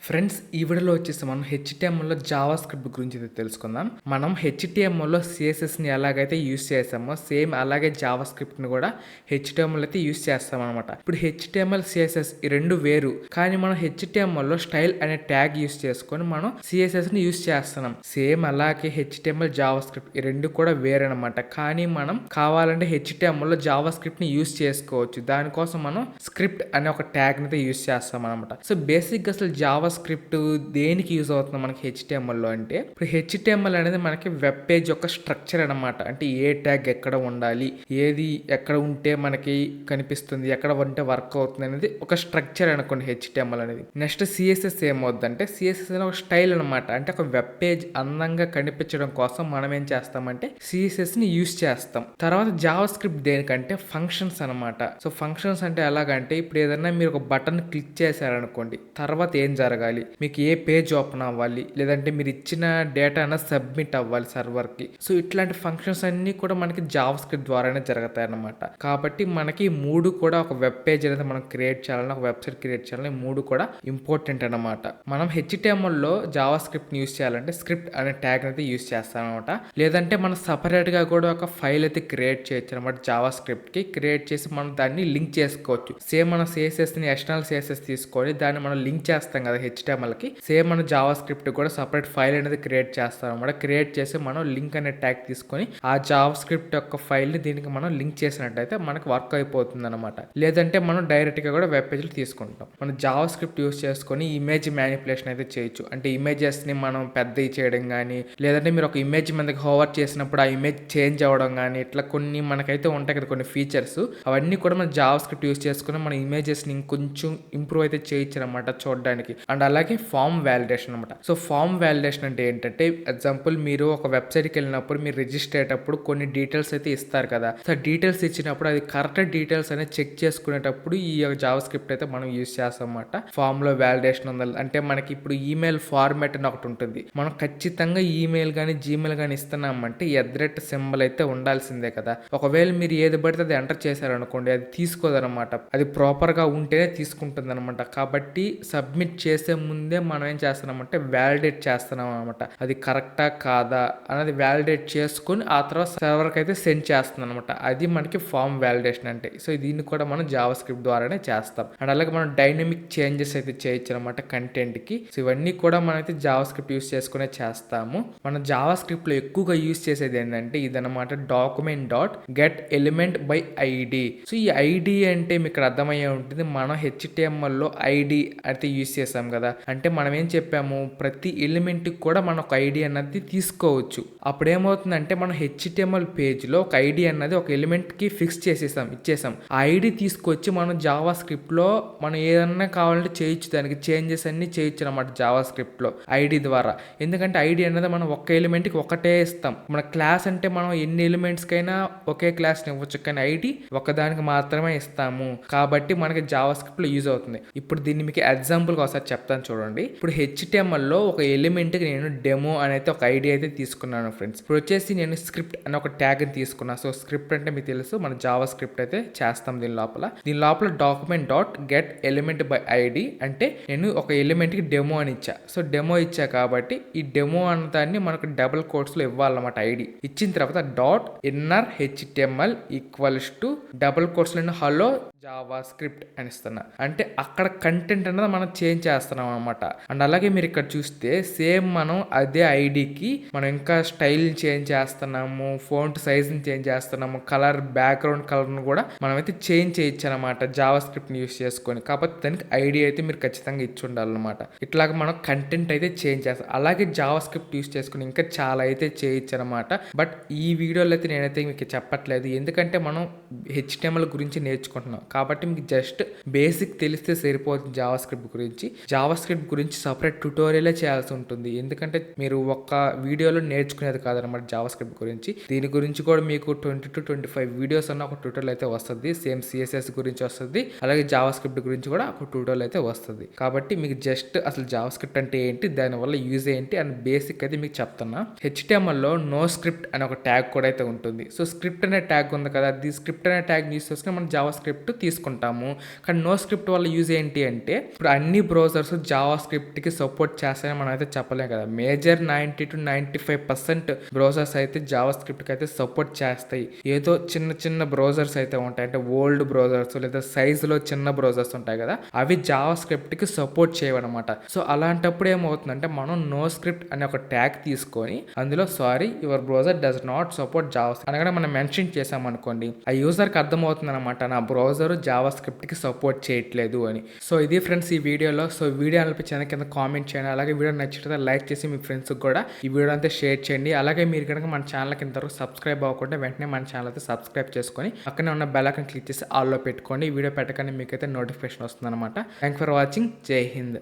Friends ఈ వీడియోలో వచ్చేసి మనం హెచ్టిఎంఎల్లో జావా స్క్రిప్ట్ గురించి అయితే తెలుసుకుందాం. మనం హెచ్టిఎంఎల్లో సిఎస్ఎస్ని ఎలాగైతే యూస్ చేసామో సేమ్ అలాగే జావా స్క్రిప్ట్ని కూడా హెచ్టిఎంఎల్ అయితే యూస్ చేస్తాం అనమాట. ఇప్పుడు హెచ్టిఎంఎల్ సిఎస్ఎస్ ఈ రెండు వేరు, కానీ మనం హెచ్టిఎంఎల్లో స్టైల్ అనే ట్యాగ్ యూస్ చేసుకొని మనం సిఎస్ఎస్ని యూస్ చేస్తున్నాం. సేమ్ అలాగే హెచ్టిఎంఎల్ జావా స్క్రిప్ట్ ఈ రెండు కూడా వేరనమాట. కానీ మనం కావాలంటే హెచ్టిఎంఎల్లో జావా స్క్రిప్ట్ని యూస్ చేసుకోవచ్చు. దానికోసం మనం స్క్రిప్ట్ అనే ఒక ట్యాగ్ని అయితే యూస్ చేస్తాం అనమాట. సో బేసిక్గా అసలు జావా స్క్రిప్ట్ దేనికి యూజ్ అవుతుంది మనకి హెచ్టిఎంఎల్లో అంటే, ఇప్పుడు హెచ్టిఎంఎల్ అనేది మనకి వెబ్ పేజ్ యొక్క స్ట్రక్చర్ అనమాట. అంటే ఏ ట్యాగ్ ఎక్కడ ఉండాలి, ఏది ఎక్కడ ఉంటే మనకి కనిపిస్తుంది, ఎక్కడ ఉంటే వర్క్ అవుతుంది అనేది ఒక స్ట్రక్చర్ అనుకోండి హెచ్టిఎంఎల్ అనేది. నెక్స్ట్ సిఎస్ఎస్ ఏమవుద్దంటే, సిఎస్ఎస్ అనేది ఒక స్టైల్ అనమాట. అంటే ఒక వెబ్ పేజ్ అందంగా కనిపించడం కోసం మనం ఏం చేస్తామంటే సిఎస్ఎస్ ని యూస్ చేస్తాం. తర్వాత జావా స్క్రిప్ట్ దేనికంటే ఫంక్షన్స్ అనమాట. సో ఫంక్షన్స్ అంటే ఎలాగంటే, ఇప్పుడు ఏదైనా మీరు ఒక బటన్ క్లిక్ చేశారనుకోండి, తర్వాత ఏం జరగాలి, మీకు ఏ పేజ్ ఓపెన్ అవ్వాలి, లేదంటే మీరు ఇచ్చిన డేటా అనేది సబ్మిట్ అవ్వాలి సర్వర్ కి. సో ఇట్లాంటి ఫంక్షన్స్ అన్ని కూడా మనకి జావా స్క్రిప్ట్ ద్వారానే జరుగుతాయి అన్నమాట. కాబట్టి మనకి మూడు కూడా ఒక వెబ్ పేజ్ అనేది మనం క్రియేట్ చేయాలని, ఒక వెబ్సైట్ క్రియేట్ చేయాలని మూడు కూడా ఇంపార్టెంట్ అనమాట. మనం హెచ్టిఎంఎల్ లో జావా స్క్రిప్ట్ ని యూస్ చేయాలంటే స్క్రిప్ట్ అనే ట్యాగ్ అయితే యూస్ చేస్తాం అనమాట. లేదంటే మనం సపరేట్ గా కూడా ఒక ఫైల్ అయితే క్రియేట్ చేయొచ్చు అనమాట. జావా స్క్రిప్ట్ కి క్రియేట్ చేసి మనం దాన్ని లింక్ చేసుకోవచ్చు. సేమ్ మన సిఎస్ఎస్ ని ఎక్స్టర్నల్ సిఎస్ఎస్ తీసుకొని దాన్ని మనం లింక్ చేస్తాం కదా హెచ్టిఎంఎల్ కి, సేమ్ మన జావా స్క్రిప్ట్ కూడా సపరేట్ ఫైల్ అనేది క్రియేట్ చేస్తాం అనమాట. క్రియేట్ చేసి మనం లింక్ అనే ట్యాగ్ తీసుకొని ఆ జావా స్క్రిప్ట్ యొక్క ఫైల్ ని దీనికి మనం లింక్ చేసినట్టయితే మనకి వర్క్ అయిపోతుంది అనమాట. లేదంటే మనం డైరెక్ట్ గా కూడా వెబ్ పేజ్లు తీసుకుంటాం. మనం జావా స్క్రిప్ట్ యూస్ చేసుకొని ఇమేజ్ మ్యానిపులేషన్ అయితే చేయొచ్చు. అంటే ఇమేజెస్ ని మనం పెద్దవి చేయడం కానీ, లేదంటే మీరు ఒక ఇమేజ్ మీదకి హోవర్ చేసినప్పుడు ఆ ఇమేజ్ చేంజ్ అవ్వడం కానీ, ఇట్లా కొన్ని మనకైతే ఉంటాయి కదా కొన్ని ఫీచర్స్, అవన్నీ కూడా మనం జావా స్క్రిప్ట్ యూస్ చేసుకుని మన ఇమేజెస్ ని ఇంకొంచెం ఇంప్రూవ్ అయితే చేయొచ్చు అనమాట చూడడానికి. అండ్ అలాగే ఫామ్ వ్యాలిడేషన్ అనమాట. సో ఫామ్ వ్యాలిడేషన్ అంటే ఏంటంటే, ఎగ్జాంపుల్ మీరు ఒక వెబ్సైట్కి వెళ్ళినప్పుడు మీరు రిజిస్టర్ అయ్యేటప్పుడు కొన్ని డీటెయిల్స్ అయితే ఇస్తారు కదా. సో డీటెయిల్స్ ఇచ్చినప్పుడు అది కరెక్ట్ డీటెయిల్స్ అనేది చెక్ చేసుకునేటప్పుడు ఈ జావా స్క్రిప్ట్ అయితే మనం యూస్ చేస్తాం అనమాట. ఫామ్ లో వ్యాలిడేషన్ ఉంది అంటే, మనకి ఇప్పుడు ఈమెయిల్ ఫార్మాట్ అని ఒకటి ఉంటుంది. మనం ఖచ్చితంగా ఈమెయిల్ కానీ జీమెయిల్ కానీ ఇస్తున్నామంటే ఎద్రెట్ సింబల్ అయితే ఉండాల్సిందే కదా. ఒకవేళ మీరు ఏది పడితే అది ఎంటర్ చేశారనుకోండి, అది తీసుకోదనమాట. అది ప్రాపర్ గా ఉంటేనే తీసుకుంటుంది అనమాట. కాబట్టి సబ్మిట్ చేసే ముందే మనం ఏం చేస్తున్నామంటే వ్యాలిడేట్ చేస్తున్నాం అనమాట. అది కరెక్టా కాదా అనేది వ్యాలిడేట్ చేసుకుని ఆ తర్వాత సర్వర్కి అయితే సెండ్ చేస్తున్నాం అనమాట. అది మనకి ఫామ్ వ్యాలిడేషన్ అంటే. సో దీన్ని కూడా మనం జావా స్క్రిప్ట్ ద్వారానే చేస్తాం. అండ్ అలాగే మనం డైనమిక్ చేంజెస్ అయితే చేయొచ్చు అనమాట కంటెంట్ కి. సో ఇవన్నీ కూడా మనం అయితే జావా స్క్రిప్ట్ యూస్ చేసుకునే చేస్తాము. మనం జావా స్క్రిప్ట్ లో ఎక్కువగా యూస్ చేసేది ఏంటంటే ఇదనమాట, document dot get element by ID. So ఈ ఐడి అంటే మీకు ఇక్కడ అర్థమయ్యే ఉంటుంది, మనం హెచ్టిఎంఎల్ లో ఐడి అయితే యూస్ చేసాం కదా. అంటే మనం ఏం చెప్పాము, ప్రతి ఎలిమెంట్ కి కూడా మనం ఒక ఐడి అన్నది తీసుకోవచ్చు. అప్పుడు ఏమవుతుందంటే మనం హెచ్టిఎంఎల్ పేజ్ లో ఒక ఐడి అన్నది ఒక ఎలిమెంట్ కి ఫిక్స్ ఇచ్చేసాం. ఆ ఐడి తీసుకొచ్చి మనం జావా స్క్రిప్ట్ లో మనం ఏదన్నా కావాలంటే చేయొచ్చు, దానికి చేంజెస్ అన్ని చేయొచ్చు అనమాట జావా స్క్రిప్ట్ లో ఐడి ద్వారా. ఎందుకంటే ఐడి అనేది మనం ఒక్క ఎలిమెంట్ కి ఒకటే ఇస్తాం. మన క్లాస్ అంటే మనం ఎన్ని ఎలిమెంట్స్ కైనా ఒకే క్లాస్ ఇవ్వచ్చు, కానీ ఐడి ఒకదానికి మాత్రమే ఇస్తాము. కాబట్టి మనకి జావా స్క్రిప్ట్ లో యూజ్ అవుతుంది. ఇప్పుడు దీన్ని మీకు ఎగ్జాంపుల్ గా ఒకసారి చెప్తాను చూడండి. ఇప్పుడు హెచ్టిఎంఎల్ లో ఒక ఎలిమెంట్ కి నేను డెమో అనేది ఒక ఐడి అయితే తీసుకున్నాను ఫ్రెండ్స్. ఇప్పుడు వచ్చేసి నేను స్క్రిప్ట్ అనే ఒక ట్యాగ్ ని తీసుకున్నాను. సో స్క్రిప్ట్ అంటే మీకు తెలుసు, మన జావా స్క్రిప్ట్ అయితే చేస్తాం దీని లోపల document dot get element by ID అంటే నేను ఒక ఎలిమెంట్ కి డెమో అని ఇచ్చా. సో డెమో ఇచ్చా కాబట్టి ఈ డెమో అన్న దాన్ని మనకు డబుల్ కోట్స్ లో ఇవ్వాలన్నమాట. ఐడి ఇచ్చిన తర్వాత dot inner HTML equals to double quotes లో హలో జావా స్క్రిప్ట్ అని ఇస్తున్నా. అంటే అక్కడ కంటెంట్ అనేది మనం చేంజ్ చేస్తున్నాం అనమాట. అండ్ అలాగే మీరు ఇక్కడ చూస్తే సేమ్ మనం అదే ఐడికి మనం ఇంకా స్టైల్ చేంజ్ చేస్తున్నాము, ఫోంట్ సైజ్ ని చేంజ్ చేస్తున్నాము, కలర్ బ్యాక్గ్రౌండ్ కలర్ ను కూడా మనం అయితే చేంజ్ చేయొచ్చు అనమాట జావా స్క్రిప్ట్ ని యూస్ చేసుకొని. కాకపోతే దానికి ఐడి అయితే మీరు ఖచ్చితంగా ఇచ్చి ఉండాలన్నమాట. ఇట్లాగ మనం కంటెంట్ అయితే చేంజ్ చేస్తాం. అలాగే జావా స్క్రిప్ట్ యూస్ చేసుకుని ఇంకా చాలా అయితే చేయొచ్చు అనమాట. బట్ ఈ వీడియోలో అయితే నేనైతే మీకు చెప్పట్లేదు, ఎందుకంటే మనం హెచ్టిఎంఎల్ గురించి నేర్చుకుంటున్నాం కాబట్టి మీకు జస్ట్ బేసిక్ తెలిస్తే సరిపోతుంది జావా స్క్రిప్ట్ గురించి. జావా స్క్రిప్ట్ గురించి సపరేట్ ట్యుటోరియలే చేయాల్సి ఉంటుంది, ఎందుకంటే మీరు ఒక్క వీడియోలో నేర్చుకునేది కాదనమాట జావా స్క్రిప్ట్ గురించి. దీని గురించి కూడా మీకు 20 to 25 వీడియోస్ అన్న ఒక ట్యూటోరియల్ అయితే వస్తుంది. సేమ్ సిఎస్ఎస్ గురించి వస్తుంది, అలాగే జావా స్క్రిప్ట్ గురించి కూడా ఒక ట్యూటోరియల్ అయితే వస్తుంది. కాబట్టి మీకు జస్ట్ అసలు జావా స్క్రిప్ట్ అంటే ఏంటి, దానివల్ల యూజ్ ఏంటి అని బేసిక్ అయితే మీకు చెప్తున్నా. హెచ్టిఎంఎల్ లో నో స్క్రిప్ట్ అనే ఒక ట్యాగ్ కూడా అయితే ఉంటుంది. సో స్క్రిప్ట్ అనే ట్యాగ్ ఉంది కదా, అది స్క్రిప్ట్ అనే ట్యాగ్ యూస్ చేసుకుని మనం జావా స్క్రిప్ట్ తీసుకుంటాము. కానీ నో స్క్రిప్ట్ వల్ల యూజ్ ఏంటి అంటే ఇప్పుడు అన్ని బ్రౌజర్స్ జావా స్క్రిప్ట్కి సపోర్ట్ చేస్తాయని మనం అయితే చెప్పలేం కదా. మేజర్ 90-95% బ్రౌజర్స్ అయితే జావా స్క్రిప్ట్కి అయితే సపోర్ట్ చేస్తాయి. ఏదో చిన్న చిన్న బ్రౌజర్స్ అయితే ఉంటాయి, అంటే ఓల్డ్ బ్రౌజర్స్ లేదా సైజులో చిన్న బ్రౌజర్స్ ఉంటాయి కదా, అవి జావా స్క్రిప్ట్కి సపోర్ట్ చేయవన్నమాట. సో అలాంటప్పుడు ఏమవుతుందంటే మనం నో స్క్రిప్ట్ అనే ఒక ట్యాగ్ తీసుకొని అందులో sorry your browser does not support Java అనగానే మనం మెన్షన్ చేసామనుకోండి, ఆ యూజర్కి అర్థమవుతుంది అనమాట నా బ్రౌజర్ జావా స్క్రిప్ట్కి సపోర్ట్ చేయట్లేదు అని. సో ఇది ఫ్రెండ్స్ ఈ వీడియోలో. సో వీడియో అనిపించిన కింద కామెంట్ చేయండి. అలాగే వీడియో నచ్చితే లైక్ చేసి మీ ఫ్రెండ్స్కి కూడా ఈ వీడియో అంతా షేర్ చేయండి. అలాగే మీరు కనుక మన ఛానల్కి ఇంతవరకు సబ్స్క్రైబ్ అవ్వకుండా వెంటనే మన ఛానల్ అయితే సబ్స్క్రైబ్ చేసుకొని పక్కనే ఉన్న బెల్ ఐకాన్ క్లిక్ చేసి ఆల్లో పెట్టుకోండి. ఈ వీడియో పెట్టగానే మీకైతే నోటిఫికేషన్ వస్తుంది అనమాట. Thank for watching. జై హింద్.